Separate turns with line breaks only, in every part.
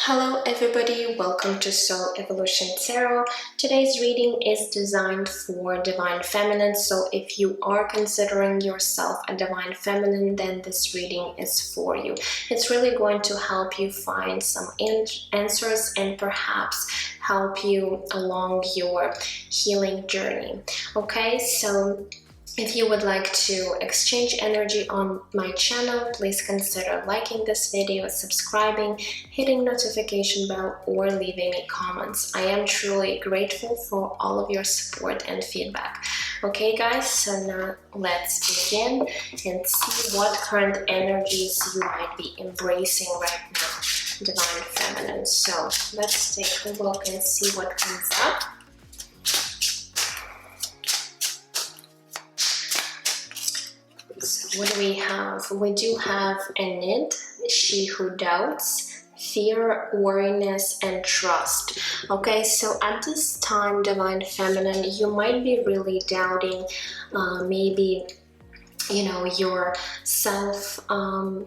Hello everybody, welcome to Soul Evolution Tarot. Today's reading is designed for Divine Feminine, so if you are considering yourself a Divine Feminine, then this reading is for you. It's really going to help you find some answers and perhaps help you along your healing journey. Okay, so if you would like to exchange energy on my channel, please consider liking this video, subscribing, hitting notification bell, or leaving me comments. I am truly grateful for all of your support and feedback. Okay guys, so now let's begin and see what current energies you might be embracing right now, Divine Feminine. So let's take a look and see what comes up. So what do we have? We do have Enid, she who doubts, fear, worriness, and trust. Okay, so at this time, Divine Feminine, you might be really doubting maybe your self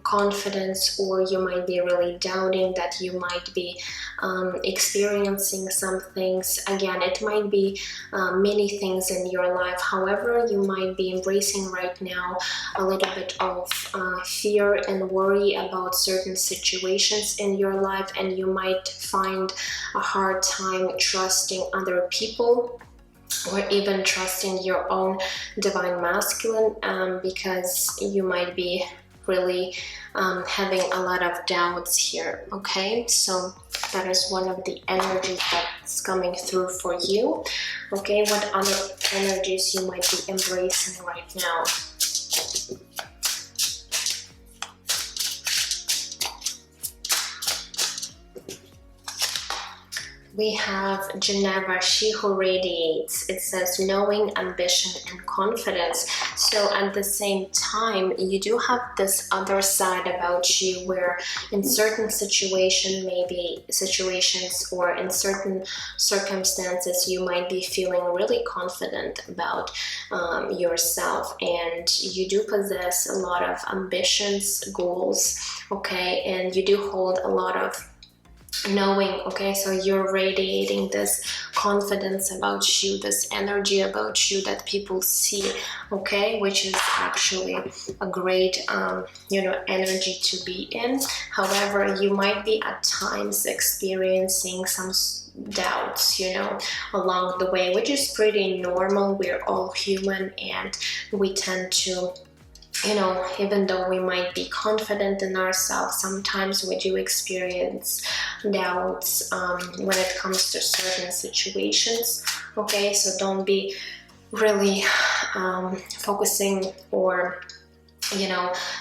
confidence, or you might be really doubting that you might be experiencing some things. Again, it might be many things in your life. However, you might be embracing right now a little bit of fear and worry about certain situations in your life, and you might find a hard time trusting other people, or even trusting your own Divine Masculine, because you might be really having a lot of doubts here. Okay, so that is one of the energies that's coming through for you. Okay, what other energies you might be embracing right now? We have Geneva, she who radiates. It says knowing, ambition, and confidence. So at the same time, you do have this other side about you where in certain situations or in certain circumstances, you might be feeling really confident about yourself, and you do possess a lot of ambitions, goals, okay, and you do hold a lot of knowing. Okay, so you're radiating this confidence about you, this energy about you that people see, okay, which is actually a great energy to be in. However, you might be at times experiencing some doubts along the way, which is pretty normal. We're all human, and we tend to even though we might be confident in ourselves, sometimes we do experience doubts when it comes to certain situations. Okay, so don't be really focusing or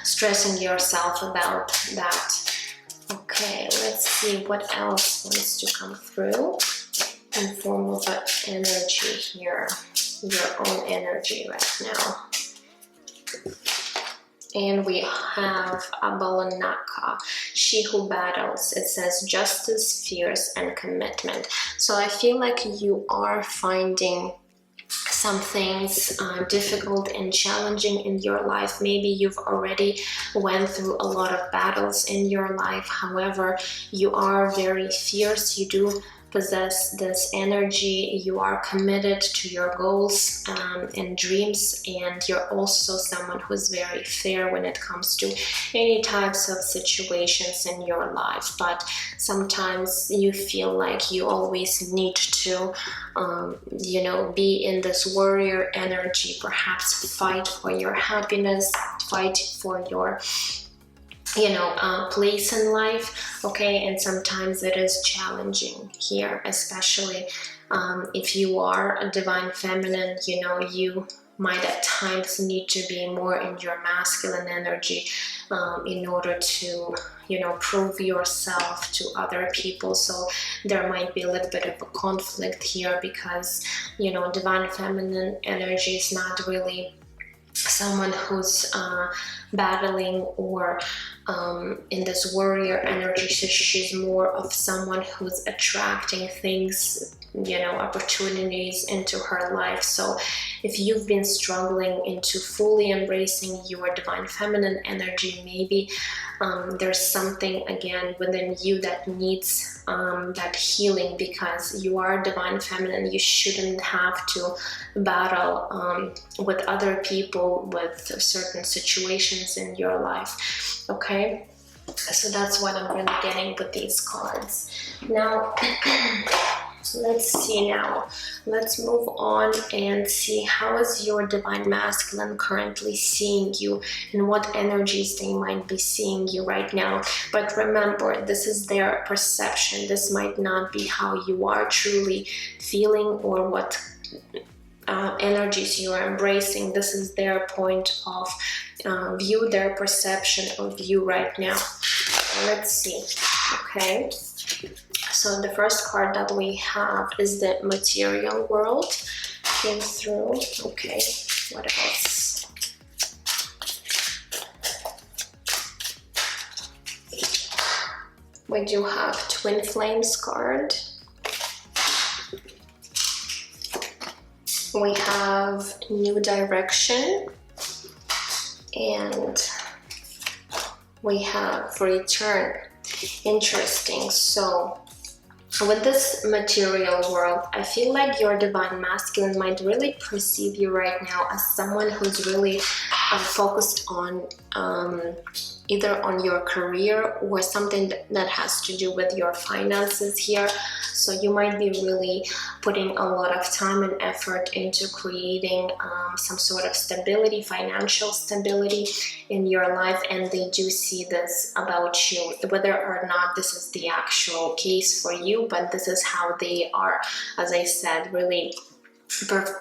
stressing yourself about that. Okay, let's see what else wants to come through in form of an energy here, your own energy right now. And we have Abalanaka, she who battles. It says justice, fears, and commitment. So I feel like you are finding some things difficult and challenging in your life. Maybe you've already went through a lot of battles in your life. However, you are very fierce. You do possess this energy. You are committed to your goals and dreams, and you're also someone who's very fair when it comes to any types of situations in your life. But sometimes you feel like you always need to be in this warrior energy, perhaps fight for your happiness, fight for your place in life. Okay, and sometimes it is challenging here, especially if you are a Divine Feminine. You might at times need to be more in your masculine energy in order to prove yourself to other people. So there might be a little bit of a conflict here, because Divine Feminine energy is not really someone who's battling or in this warrior energy. So she's more of someone who's attracting things, you know, opportunities into her life. So if you've been struggling into fully embracing your divine feminine energy, maybe there's something again within you that needs that healing, because you are divine feminine. You shouldn't have to battle with other people, with certain situations in your life. Okay, so that's what I'm really getting with these cards. Now let's see, now let's move on and see how is your divine masculine currently seeing you, and what energies they might be seeing you right now. But remember, this is their perception. This might not be how you are truly feeling or what energies you are embracing. This is their point of view, their perception of you right now. Let's see. Okay, so the first card that we have is the material world. Came through. Okay, what else? We do have Twin Flames card. We have New Direction, and we have Return. Interesting. So with this material world, I feel like your divine masculine might really perceive you right now as someone who's really focused on either on your career or something that has to do with your finances here. So you might be really putting a lot of time and effort into creating some sort of stability, financial stability in your life, and they do see this about you, whether or not this is the actual case for you, but this is how they are, as I said, really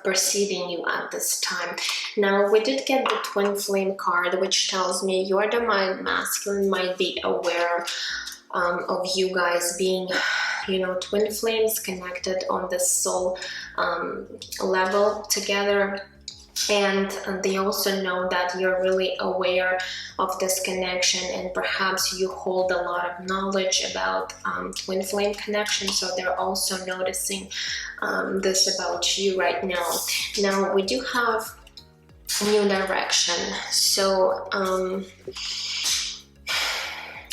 perceiving you at this time. Now we did get the Twin Flame card, which tells me your divine masculine might be aware of you guys being, you know, twin flames connected on this soul level together. And they also know that you're really aware of this connection, and perhaps you hold a lot of knowledge about twin flame connection, so they're also noticing this about you right now. Now we do have New Direction. So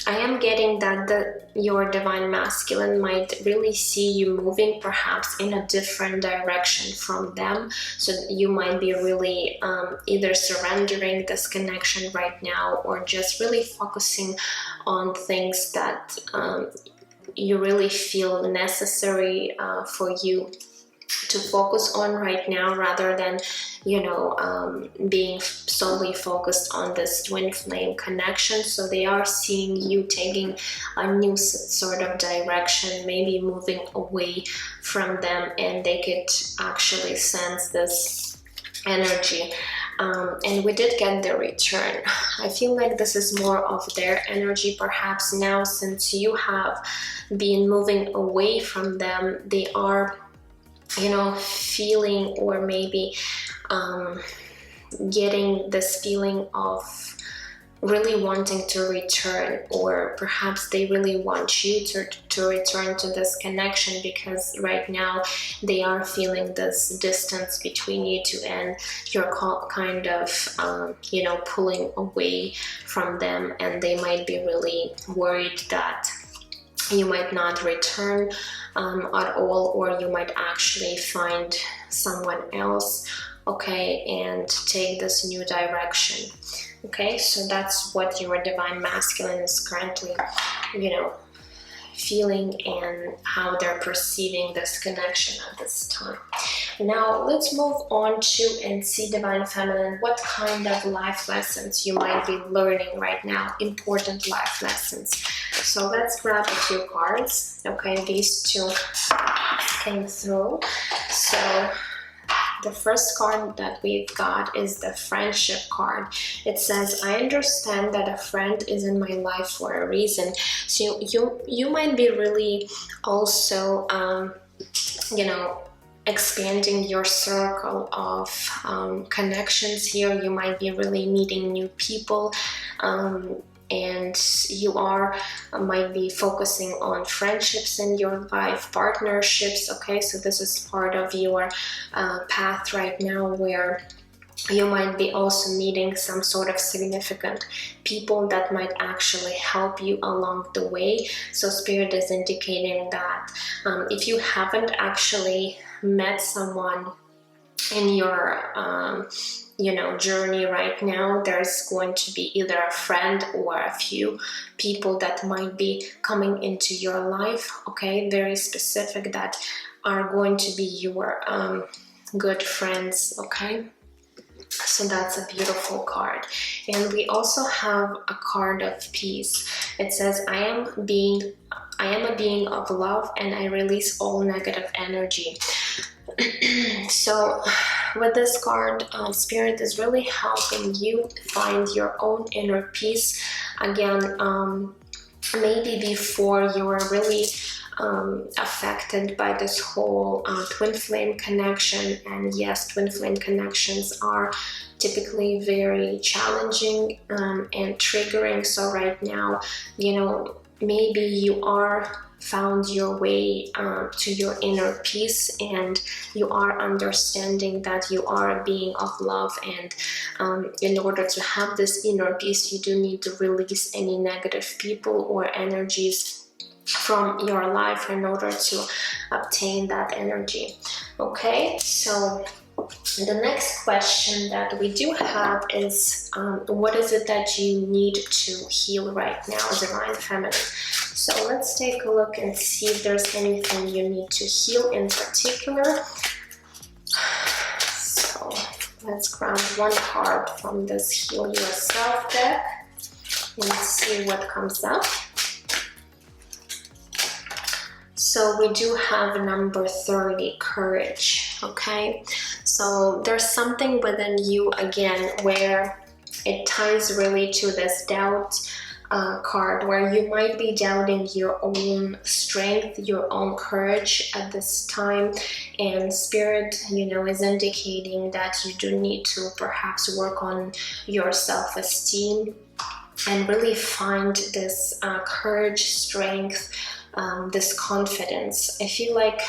I am getting that your divine masculine might really see you moving perhaps in a different direction from them. So you might be really either surrendering this connection right now, or just really focusing on things that you really feel necessary for you to focus on right now, rather than, you know, being solely focused on this twin flame connection. So they are seeing you taking a new sort of direction, maybe moving away from them, and they could actually sense this energy. And we did get the Return. I feel like this is more of their energy, perhaps now, since you have been moving away from them. They are, you know, feeling, or maybe getting this feeling of really wanting to return, or perhaps they really want you to return to this connection, because right now they are feeling this distance between you two, and you're kind of you know, pulling away from them, and they might be really worried that you might not return at all, or you might actually find someone else, okay, and take this new direction. Okay, so that's what your divine masculine is currently, you know, feeling, and how they're perceiving this connection at this time. Now let's move on to and see, divine feminine, what kind of life lessons you might be learning right now, important life lessons. So let's grab a few cards. Okay, these two came through. So the first card that we've got is the Friendship card. It says, I understand that a friend is in my life for a reason. So you might be really also, you know, expanding your circle of connections here. You might be really meeting new people, and you might be focusing on friendships in your life, partnerships. Okay, so this is part of your path right now, where you might be also meeting some sort of significant people that might actually help you along the way. So Spirit is indicating that if you haven't actually met someone in your journey right now, there's going to be either a friend or a few people that might be coming into your life, okay, very specific, that are going to be your good friends, okay. So that's a beautiful card. And we also have a card of peace. It says, I am a being of love, and I release all negative energy. So with this card, Spirit is really helping you find your own inner peace. Again, maybe before you were really affected by this whole twin flame connection. And yes, twin flame connections are typically very challenging and triggering. So right now, maybe you are found your way to your inner peace, and you are understanding that you are a being of love, and in order to have this inner peace, you do need to release any negative people or energies from your life in order to obtain that energy. Okay, so the next question that we do have is, what is it that you need to heal right now, Divine Feminine? So let's take a look and see if there's anything you need to heal in particular. So let's grab one card from this Heal Yourself deck and see what comes up. So we do have number 30, courage, okay? So there's something within you, again, where it ties really to this doubt card, where you might be doubting your own strength, your own courage at this time. And Spirit, is indicating that you do need to perhaps work on your self-esteem and really find this courage, strength, this confidence. I feel like,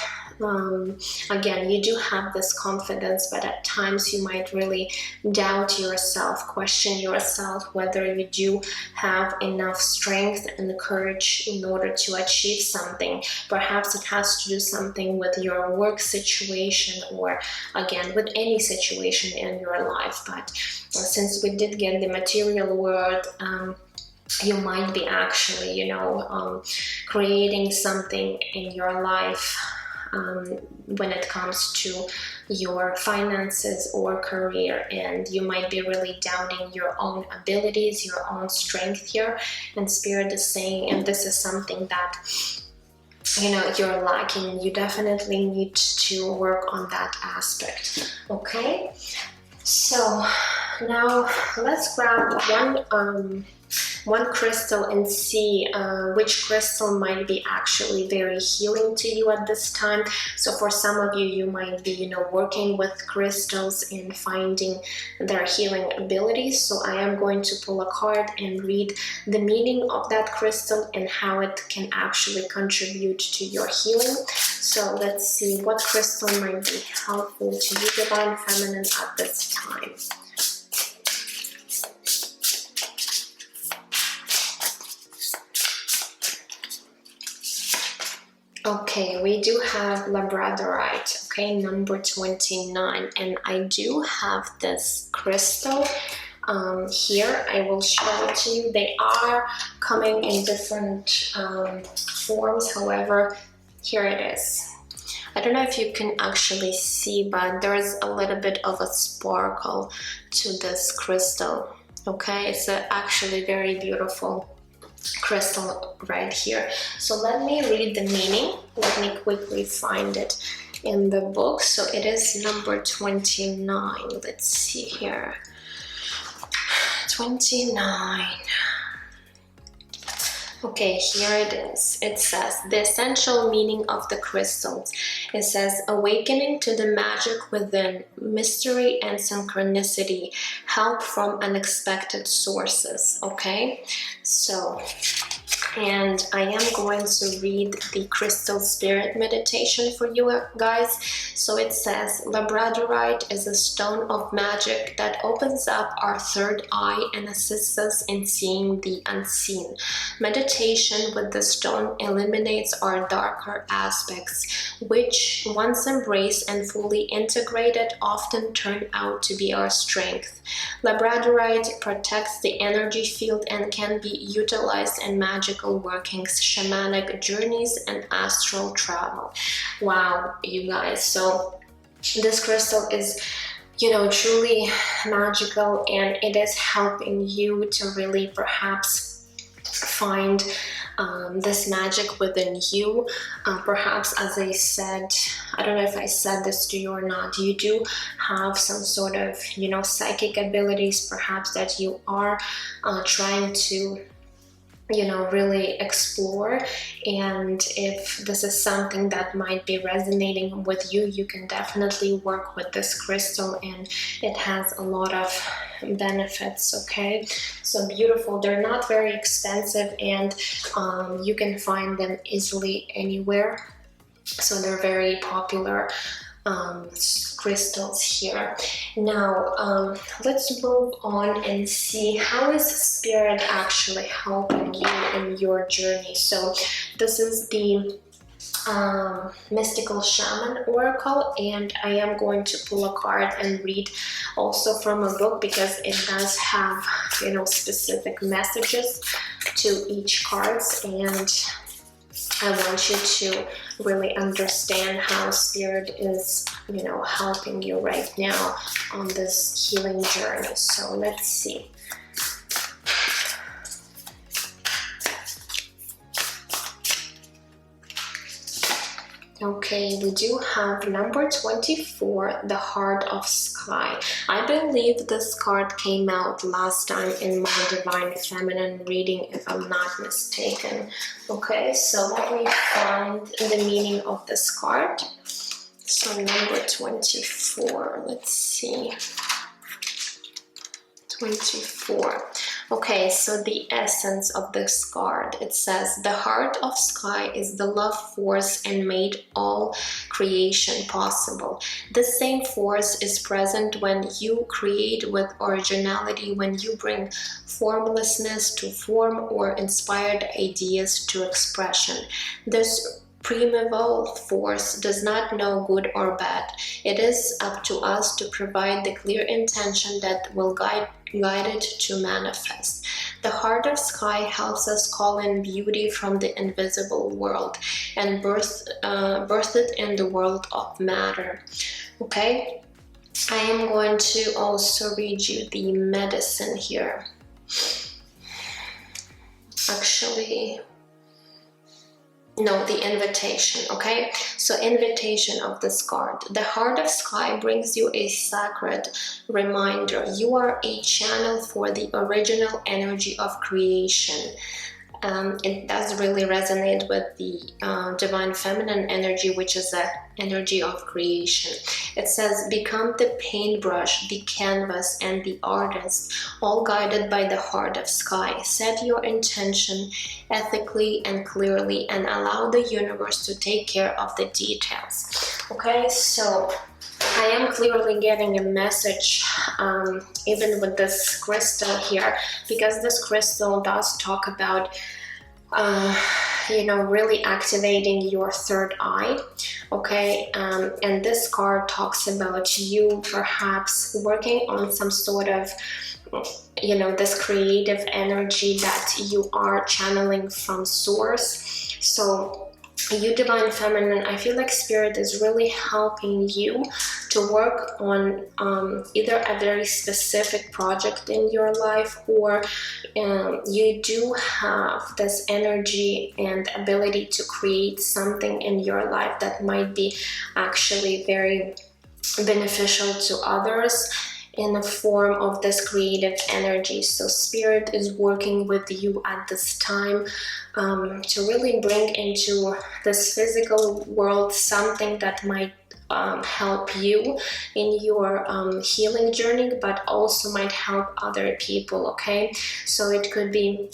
again, you do have this confidence, but at times you might really doubt yourself, question yourself whether you do have enough strength and courage in order to achieve something. Perhaps it has to do something with your work situation, or again, with any situation in your life. But since we did get the material world, you might be actually, creating something in your life when it comes to your finances or career, and you might be really doubting your own abilities, your own strength here. And Spirit is saying, and this is something that you're lacking, you definitely need to work on that aspect. Okay, so now let's grab one crystal and see which crystal might be actually very healing to you at this time. So for some of you, you might be, working with crystals and finding their healing abilities. So I am going to pull a card and read the meaning of that crystal and how it can actually contribute to your healing. So let's see what crystal might be helpful to you, Divine Feminine, at this time. Okay, we do have labradorite, okay, number 29, and I do have this crystal here. I will show it to you. They are coming in different forms, however, here it is. I don't know if you can actually see, but there's a little bit of a sparkle to this crystal, okay? It's actually very beautiful crystal right here. So let me read the meaning. Let me quickly find it in the book. So it is number 29. Let's see here. 29. Okay, here it is. It says the essential meaning of the crystals. It says awakening to the magic within, mystery and synchronicity, help from unexpected sources. Okay, so, and I am going to read the crystal spirit meditation for you guys. So it says labradorite is a stone of magic that opens up our third eye and assists us in seeing the unseen. Meditation with the stone eliminates our darker aspects, which once embraced and fully integrated often turn out to be our strength. Labradorite protects the energy field and can be utilized in magical workings, shamanic journeys, and astral travel. Wow, you guys. So this crystal is, you know, truly magical, and it is helping you to really perhaps find this magic within you. Perhaps, as I said, I don't know if I said this to you or not, you do have some sort of, you know, psychic abilities perhaps that you are trying to, you know, really explore. And if this is something that might be resonating with you, you can definitely work with this crystal, and it has a lot of benefits. Okay, so beautiful. They're not very expensive, and you can find them easily anywhere, so they're very popular crystals here. Now let's move on and see how is spirit actually helping you in your journey. So this is the mystical shaman oracle, and I am going to pull a card and read also from a book, because it does have, you know, specific messages to each cards, and I want you to really understand how spirit is, you know, helping you right now on this healing journey. So let's see. Okay, we do have number 24, the Heart of Sky. I believe this card came out last time in my Divine Feminine reading, if I'm not mistaken. Okay, so let me find the meaning of this card. So number 24, let's see. 24. Okay, so the essence of this card, it says the heart of sky is the love force and made all creation possible. This same force is present when you create with originality, when you bring formlessness to form or inspired ideas to expression. This primeval force does not know good or bad. It is up to us to provide the clear intention that will guide it to manifest. The heart of sky helps us call in beauty from the invisible world and birth it in the world of matter. Okay, I am going to also read you the medicine here. Actually, no, the invitation. Okay, so invitation of this card. The heart of sky brings you a sacred reminder. You are a channel for the original energy of creation. It does really resonate with the divine feminine energy, which is the energy of creation. It says, become the paintbrush, the canvas, and the artist, all guided by the heart of sky. Set your intention ethically and clearly, and allow the universe to take care of the details. Okay, so I am clearly getting a message, even with this crystal here, because this crystal does talk about, you know, really activating your third eye. Okay, and this card talks about you perhaps working on some sort of, you know, this creative energy that you are channeling from source. So you divine feminine, I feel like spirit is really helping you to work on either a very specific project in your life, or you do have this energy and ability to create something in your life that might be actually very beneficial to others. in the form of this creative energy. So Spirit is working with you at this time to really bring into this physical world something that might help you in your healing journey, but also might help other people, okay? So it could be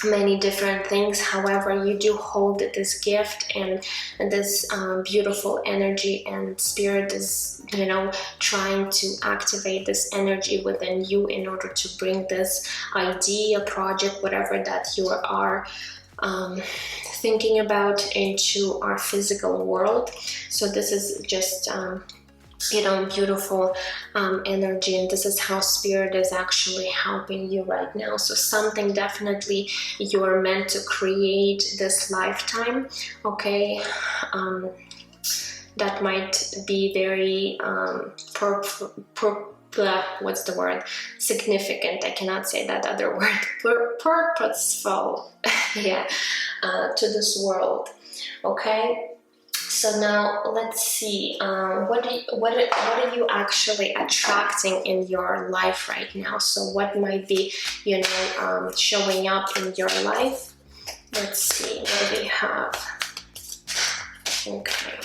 many different things. However, you do hold this gift and this beautiful energy, and Spirit is, you know, trying to activate this energy within you in order to bring this idea, project, whatever that you are thinking about into our physical world. So this is just you know, beautiful energy, and this is how Spirit is actually helping you right now. So something definitely you're meant to create this lifetime, okay? That might be very what's the word? Significant. I cannot say that other word. Purposeful, yeah, to this world, okay? So now let's see, what are you actually attracting in your life right now? So what might be, you know, showing up in your life? Let's see, what do we have? Okay.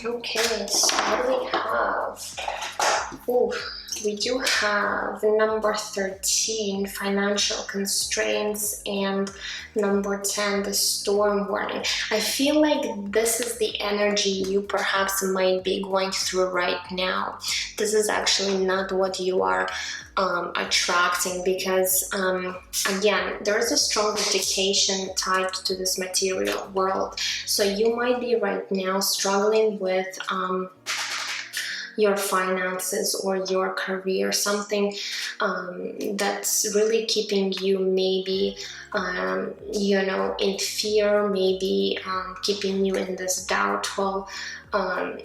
Okay, so what do we have? Ooh, we do have number 13, financial constraints, and number 10, the storm warning. I feel like this is the energy you perhaps might be going through right now. This is actually not what you are attracting, because again, there is a strong dedication tied to this material world. So you might be right now struggling with your finances or your career, something that's really keeping you maybe you know, in fear, maybe keeping you in this doubtful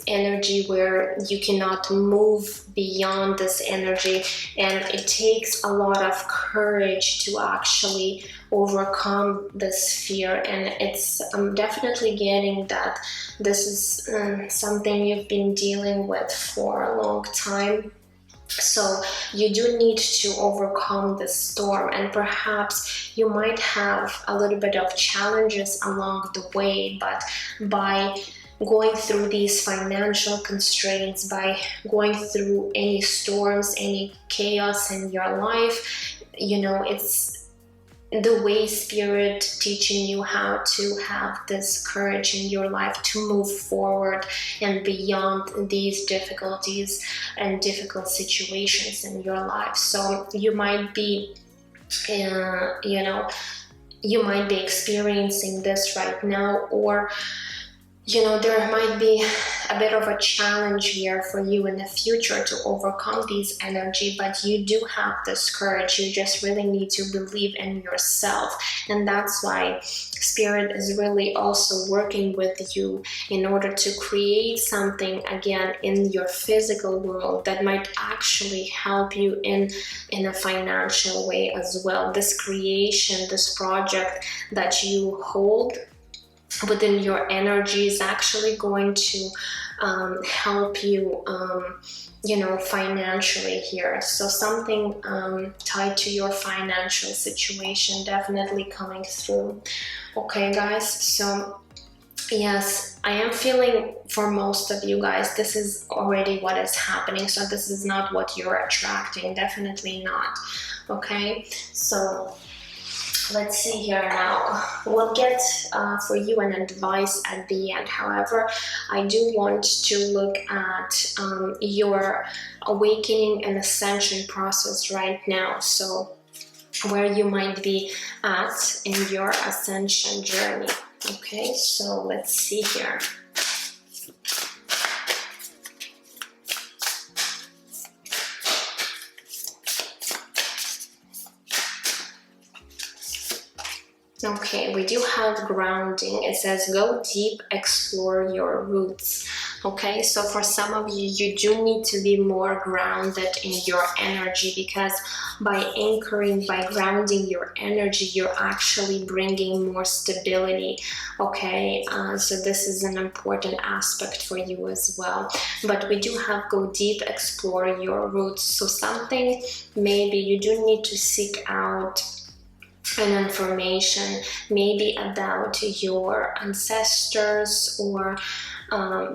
energy where you cannot move beyond this energy. And it takes a lot of courage to actually overcome this fear, and it's definitely getting that this is something you've been dealing with for a long time. So you do need to overcome this storm, and perhaps you might have a little bit of challenges along the way, but by going through these financial constraints, by going through any storms, any chaos in your life, you know, it's the way Spirit teaching you how to have this courage in your life to move forward and beyond these difficulties and difficult situations in your life. So you might be, you know, you might be experiencing this right now, or you know, there might be a bit of a challenge here for you in the future to overcome these energy, but you do have this courage. You just really need to believe in yourself. And that's why Spirit is really also working with you in order to create something again in your physical world that might actually help you in a financial way as well. This creation, this project that you hold within your energy is actually going to help you, you know, financially here. So something tied to your financial situation definitely coming through. Okay, guys, so yes, I am feeling for most of you guys, this is already what is happening. So this is not what you're attracting, definitely not. Okay, so let's see here now. We'll get for you an advice at the end. However, I do want to look at your awakening and ascension process right now. So where you might be at in your ascension journey. Okay, so let's see here. Okay, we do have grounding. It says go deep, explore your roots. Okay, so for some of you, you do need to be more grounded in your energy, because by anchoring, by grounding your energy, you're actually bringing more stability. Okay, so this is an important aspect for you as well. But we do have go deep, explore your roots. So something maybe you do need to seek out an information maybe about your ancestors, or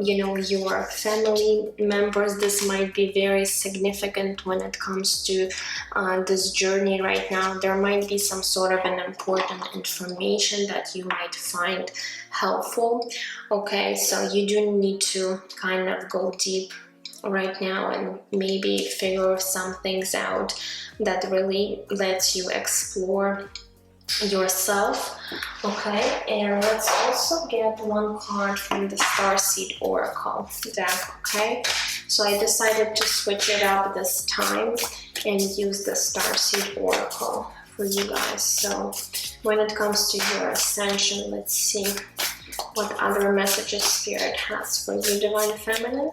you know, your family members. This might be very significant when it comes to this journey right now. There might be some sort of an important information that you might find helpful. Okay, so you do need to kind of go deep right now and maybe figure some things out that really lets you explore yourself. Okay, and let's also get one card from the Starseed Oracle deck. Okay, so I decided to switch it up this time and use the Starseed Oracle for you guys. So when it comes to your ascension, let's see what other messages Spirit has for you, Divine Feminine.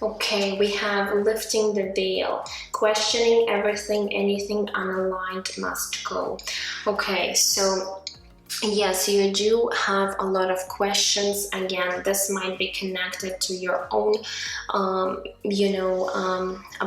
Okay, we have lifting the veil, questioning everything, anything unaligned must go. Okay, so yes, you do have a lot of questions. Again, this might be connected to your own,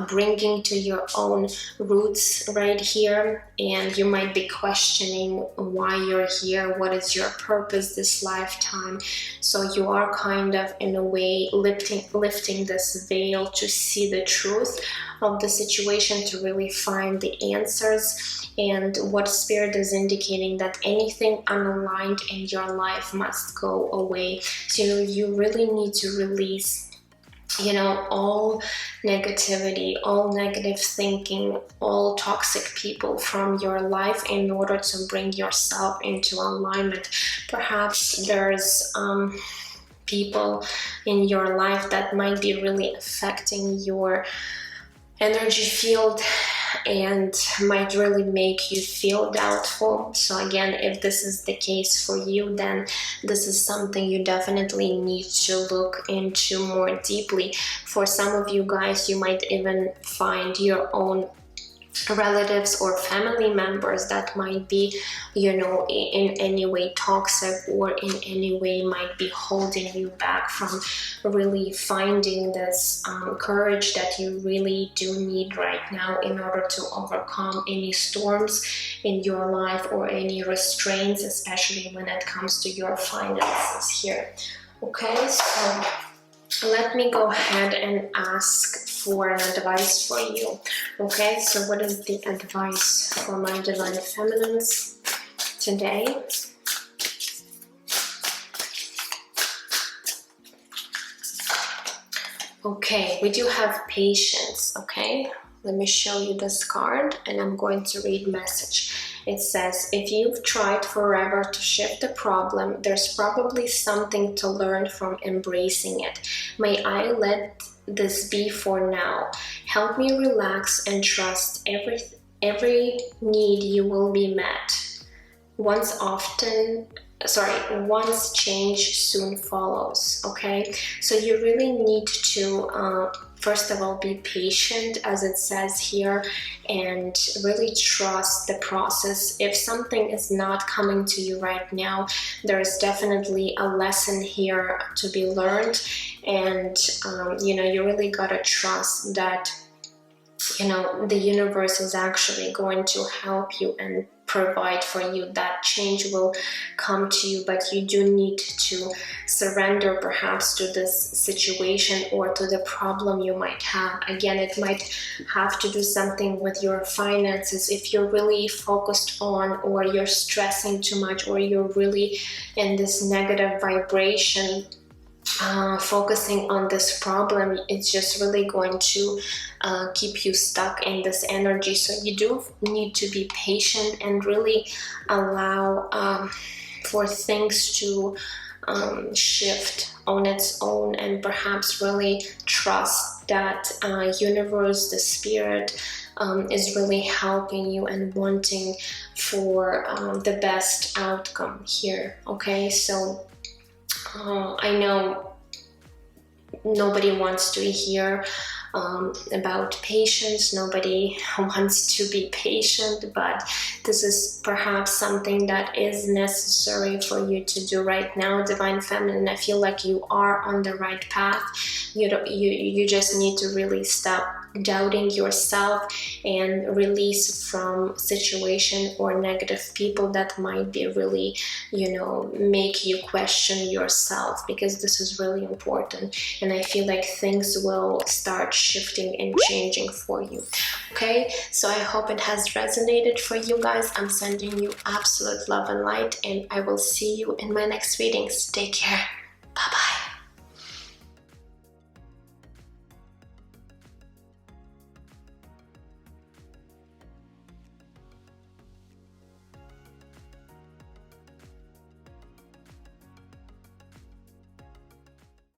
bringing to your own roots right here. And you might be questioning why you're here, what is your purpose this lifetime. So you are kind of, in a way, lifting this veil to see the truth of the situation, to really find the answers. And what Spirit is indicating, that anything unaligned in your life must go away. So you really need to release, you know, all negativity, all negative thinking, all toxic people from your life in order to bring yourself into alignment. Perhaps there's people in your life that might be really affecting your energy field and might really make you feel doubtful. So again, if this is the case for you, then this is something you definitely need to look into more deeply. For some of you guys, you might even find your own relatives or family members that might be, you know, in any way toxic, or in any way might be holding you back from really finding this courage that you really do need right now in order to overcome any storms in your life or any restraints, especially when it comes to your finances here. Okay, so let me go ahead and ask for an advice for you. Okay, so what is the advice for my Divine Feminines today? Okay, we do have patience. Okay, let me show you this card and I'm going to read message. It says, if you've tried forever to shift the problem, there's probably something to learn from embracing it. May I let this be for now. Help me relax and trust every need you will be met. Once change soon follows. Okay, so you really need to first of all, be patient, as it says here, and really trust the process. If something is not coming to you right now, there is definitely a lesson here to be learned. And, you really gotta trust that, the universe is actually going to help you and provide for you. That change will come to you, but you do need to surrender perhaps to this situation or to the problem you might have. Again, it might have to do something with your finances. If you're really focused on, or you're stressing too much, or you're really in this negative vibration, focusing on this problem, it's just really going to keep you stuck in this energy. So you do need to be patient and really allow for things to shift on its own, and perhaps really trust that universe, the spirit, is really helping you and wanting for the best outcome here. Okay, so I know nobody wants to hear about patience. Nobody wants to be patient, but this is perhaps something that is necessary for you to do right now, Divine Feminine. I feel like you are on the right path. You just need to really stop doubting yourself and release from situation or negative people that might be really, make you question yourself, because this is really important. And I feel like things will start shifting and changing for you. Okay, so I hope it has resonated for you guys. I'm sending you absolute love and light, and I will see you in my next readings. Take care. Bye bye.